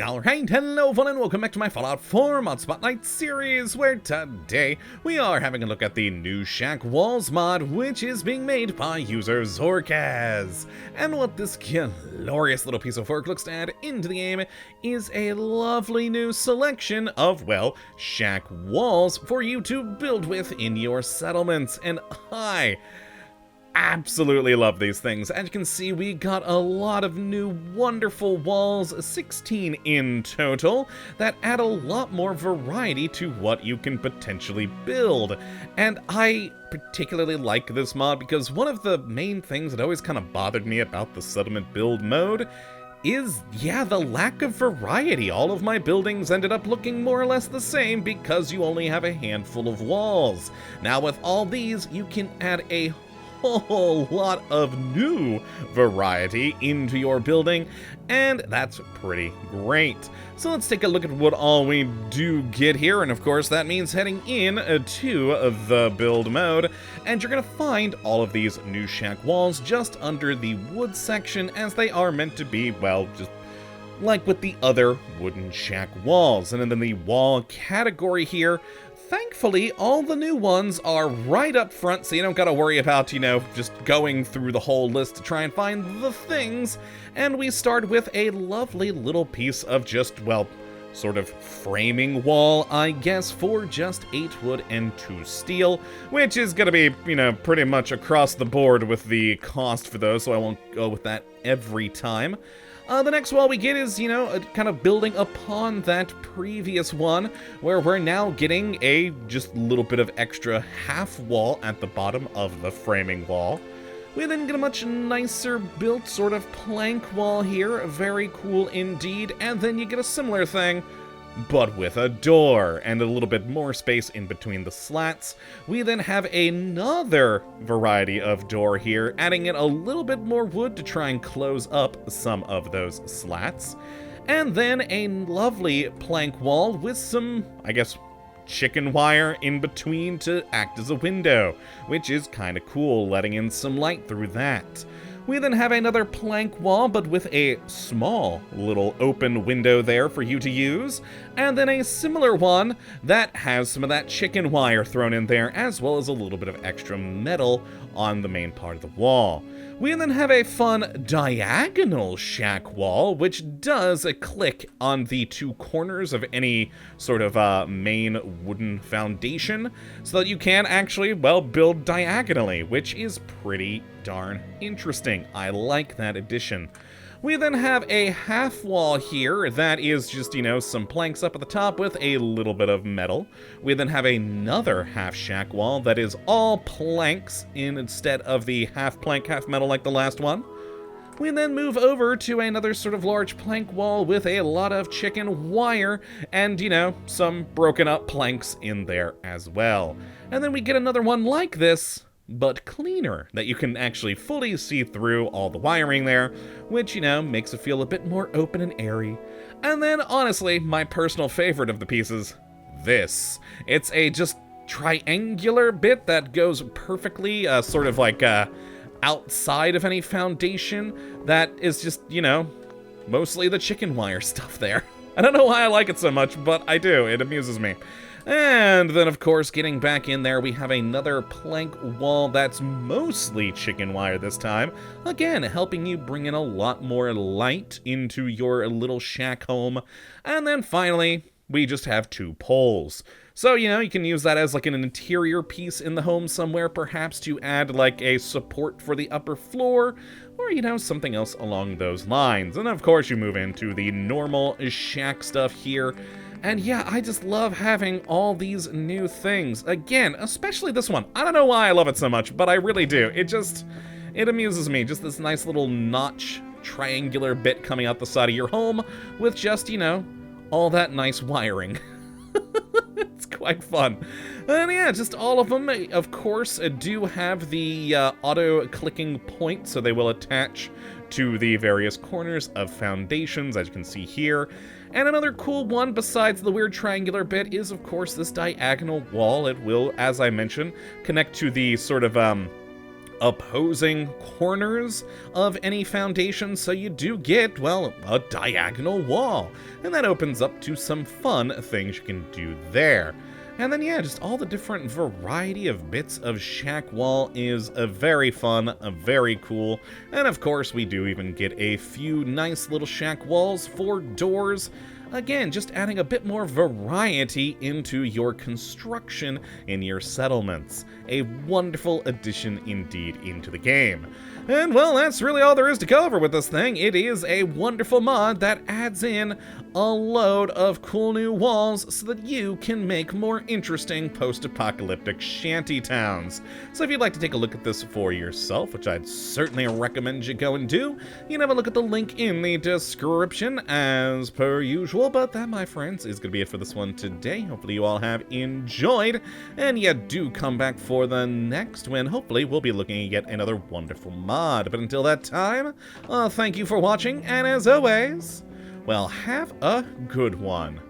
Alright, hello everyone and welcome back to my Fallout 4 Mod Spotlight series, where today we are having a look at the new Shack Walls mod, which is being made by user Zorkaz. And what this glorious little piece of work looks to add into the game is a lovely new selection of, well, shack walls for you to build with in your settlements. And I absolutely love these things. As you can see, we got a lot of new wonderful walls, 16 in total, that add a lot more variety to what you can potentially build. And I particularly like this mod because one of the main things that always kind of bothered me about the settlement build mode is, yeah, the lack of variety. All of my buildings ended up looking more or less the same because you only have a handful of walls. Now with all these, you can add a whole lot of new variety into your building, and that's pretty great. So let's take a look at what all we do get here, and of course that means heading in to the build mode, and you're gonna find all of these new shack walls just under the wood section, as they are meant to be, well, just like with the other wooden shack walls. And then the wall category here, thankfully, all the new ones are right up front, so you don't gotta worry about, just going through the whole list to try and find the things. And we start with a lovely little piece of just, well, sort of framing wall, I guess, for just 8 wood and 2 steel, which is gonna be, pretty much across the board with the cost for those, so I won't go with that every time. The next wall we get is, kind of building upon that previous one, where we're now getting a just little bit of extra half wall at the bottom of the framing wall. We then get a much nicer built sort of plank wall here, very cool indeed, and then you get a similar thing, but with a door and a little bit more space in between the slats. We then have another variety of door here, adding in a little bit more wood to try and close up some of those slats. And then a lovely plank wall with some, I guess, chicken wire in between to act as a window, which is kind of cool, letting in some light through that. We then have another plank wall, but with a small little open window there for you to use, and then a similar one that has some of that chicken wire thrown in there, as well as a little bit of extra metal on the main part of the wall. We then have a fun diagonal shack wall, which does a click on the 2 corners of any sort of main wooden foundation, so that you can actually, well, build diagonally, which is pretty darn interesting. I like that addition. We then have a half wall here that is just, some planks up at the top with a little bit of metal. We then have another half shack wall that is all planks instead of the half plank, half metal like the last one. We then move over to another sort of large plank wall with a lot of chicken wire and, some broken up planks in there as well. And then we get another one like this, but cleaner, that you can actually fully see through all the wiring there, which, makes it feel a bit more open and airy. And then, honestly, my personal favorite of the pieces, this. It's a just triangular bit that goes perfectly, sort of like, outside of any foundation, that is just, mostly the chicken wire stuff there. I don't know why I like it so much, but I do. It amuses me. And then, of course, getting back in there, we have another plank wall that's mostly chicken wire this time. Again, helping you bring in a lot more light into your little shack home. And then finally, we just have 2 poles. So, you can use that as like an interior piece in the home somewhere, perhaps to add like a support for the upper floor, or, something else along those lines. And of course, you move into the normal shack stuff here. And yeah, I just love having all these new things. Again, especially this one. I don't know why I love it so much, but I really do. It amuses me. Just this nice little notch, triangular bit coming out the side of your home with just, all that nice wiring. It's quite fun. And yeah, just all of them, of course, do have the auto-clicking point, so they will attach to the various corners of foundations, as you can see here. And another cool one, besides the weird triangular bit, is, of course, this diagonal wall. It will, as I mentioned, connect to the sort of opposing corners of any foundation, so you do get, well, a diagonal wall. And that opens up to some fun things you can do there. And then, yeah, just all the different variety of bits of shack wall is very fun, very cool. And of course, we do even get a few nice little shack walls for doors. Again, just adding a bit more variety into your construction in your settlements. A wonderful addition indeed into the game. And well, that's really all there is to cover with this thing. It is a wonderful mod that adds in a load of cool new walls so that you can make more interesting post-apocalyptic shanty towns. So if you'd like to take a look at this for yourself, which I'd certainly recommend you go and do, you can have a look at the link in the description as per usual. But that, my friends, is going to be it for this one today. Hopefully you all have enjoyed, and you do come back for the next when hopefully we'll be looking at yet another wonderful mod. But until that time, thank you for watching, and as always, well, have a good one.